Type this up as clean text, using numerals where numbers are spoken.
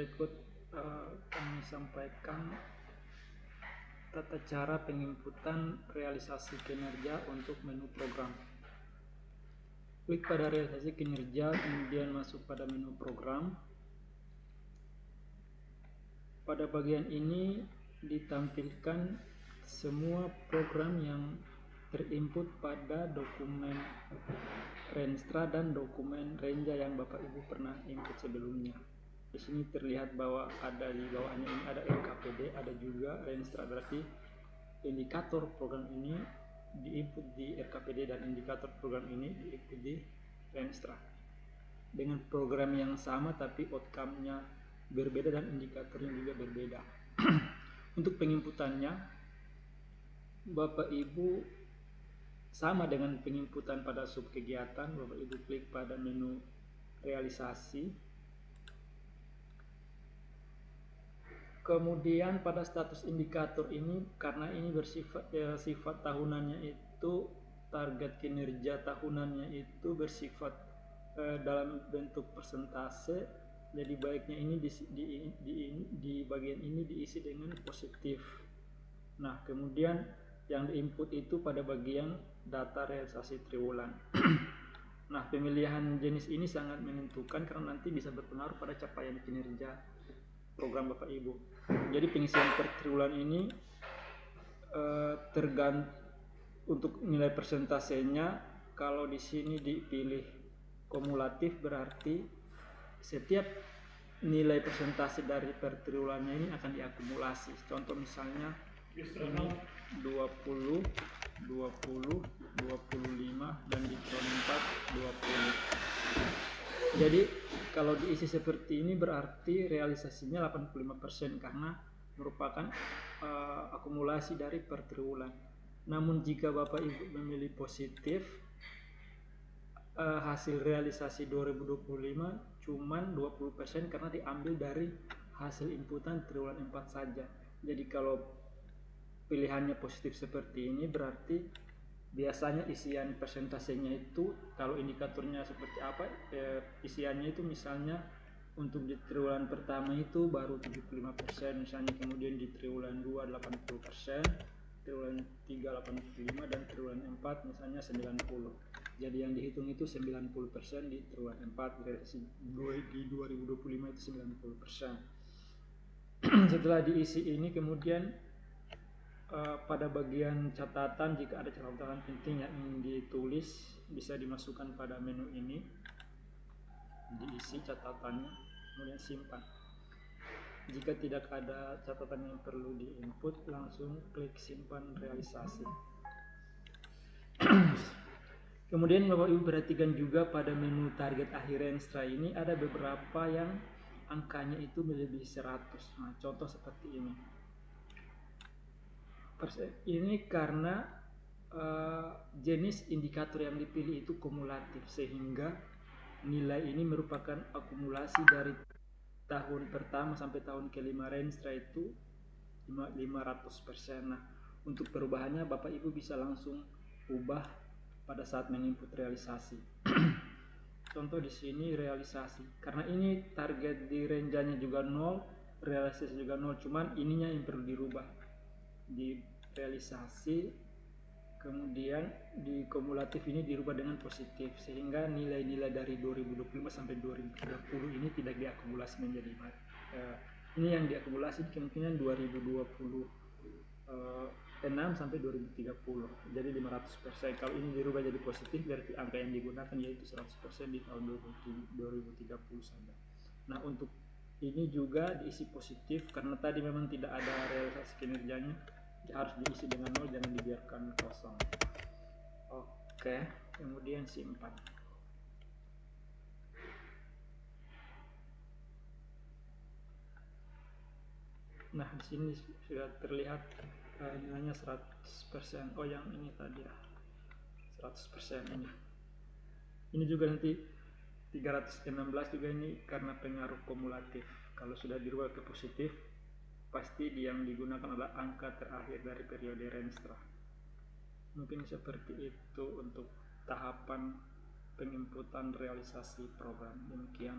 berikut kami sampaikan tata cara penginputan realisasi kinerja untuk menu program. Klik pada realisasi kinerja, kemudian masuk pada menu program. Pada bagian ini ditampilkan semua program yang terinput pada dokumen Renstra dan dokumen Renja yang Bapak Ibu pernah input sebelumnya. Di sini terlihat bahwa ada di bawahnya ini ada RKPD, ada juga Renstra, berarti indikator program ini diinput di RKPD dan indikator program ini diinput di Renstra. Dengan program yang sama tapi outcome-nya berbeda dan indikatornya juga berbeda. Untuk penginputannya, Bapak Ibu sama dengan penginputan pada subkegiatan, Bapak Ibu klik pada menu realisasi. Kemudian pada status indikator ini, karena ini bersifat sifat tahunannya itu target kinerja tahunannya itu bersifat dalam bentuk persentase, jadi baiknya ini di bagian ini diisi dengan positif. Nah, kemudian yang diinput itu pada bagian data realisasi triwulan. Nah, pemilihan jenis ini sangat menentukan karena nanti bisa berpengaruh pada capaian kinerja program Bapak Ibu. Jadi pengisian per triwulan ini tergantung untuk nilai persentasenya. Kalau di sini dipilih kumulatif, berarti setiap nilai persentase dari per triwulannya ini akan diakumulasi. Contoh misalnya ini 20, 20, 25 dan di tahun 4 20. Jadi kalau diisi seperti ini berarti realisasinya 85% karena merupakan akumulasi dari per triwulan. Namun jika Bapak Ibu memilih positif, hasil realisasi 2025 cuman 20% karena diambil dari hasil inputan triwulan 4 saja. Jadi kalau pilihannya positif seperti ini berarti biasanya isian persentasenya itu, kalau indikatornya seperti apa, isiannya itu misalnya untuk di triwulan pertama itu baru 75% misalnya, kemudian di triwulan 2 80%, triwulan 3 85 dan triwulan 4 misalnya 90. Jadi yang dihitung itu 90% di triwulan 4, di 2025 itu 90%. Setelah diisi ini kemudian pada bagian catatan, jika ada catatan penting yang ingin ditulis bisa dimasukkan pada menu ini, diisi catatannya, kemudian simpan. Jika tidak ada catatan yang perlu diinput, langsung klik simpan realisasi. Kemudian Bapak Ibu perhatikan juga pada menu target akhir Renstra ini ada beberapa yang angkanya itu melebihi 100. Nah, contoh seperti ini. Ini karena jenis indikator yang dipilih itu kumulatif, sehingga nilai ini merupakan akumulasi dari tahun pertama sampai tahun kelima Renstra itu 500%. Nah, untuk perubahannya Bapak Ibu bisa langsung ubah pada saat menginput realisasi. Contoh di sini realisasi, karena ini target di range-nya juga 0, realisasi juga 0, cuman ininya yang perlu dirubah di realisasi, kemudian di kumulatif ini dirubah dengan positif, sehingga nilai-nilai dari 2025 sampai 2030 ini tidak diakumulasi menjadi ini yang diakumulasi kemungkinan 2026 sampai 2030, jadi 500%. Kalau ini dirubah jadi positif berarti angka yang digunakan yaitu 100% di tahun 2030 saja. Nah, untuk ini juga diisi positif karena tadi memang tidak ada realisasi kinerjanya, harus diisi dengan 0, jangan dibiarkan kosong. Oke, kemudian simpan. Nah, di sini sudah terlihat nilainya 100%. Oh, yang ini tadi ya, 100% ini. Ini juga nanti 316 juga ini karena pengaruh kumulatif. Kalau sudah dirubah ke positif, pasti yang digunakan adalah angka terakhir dari periode Renstra. Mungkin seperti itu untuk tahapan penginputan realisasi program. Demikian.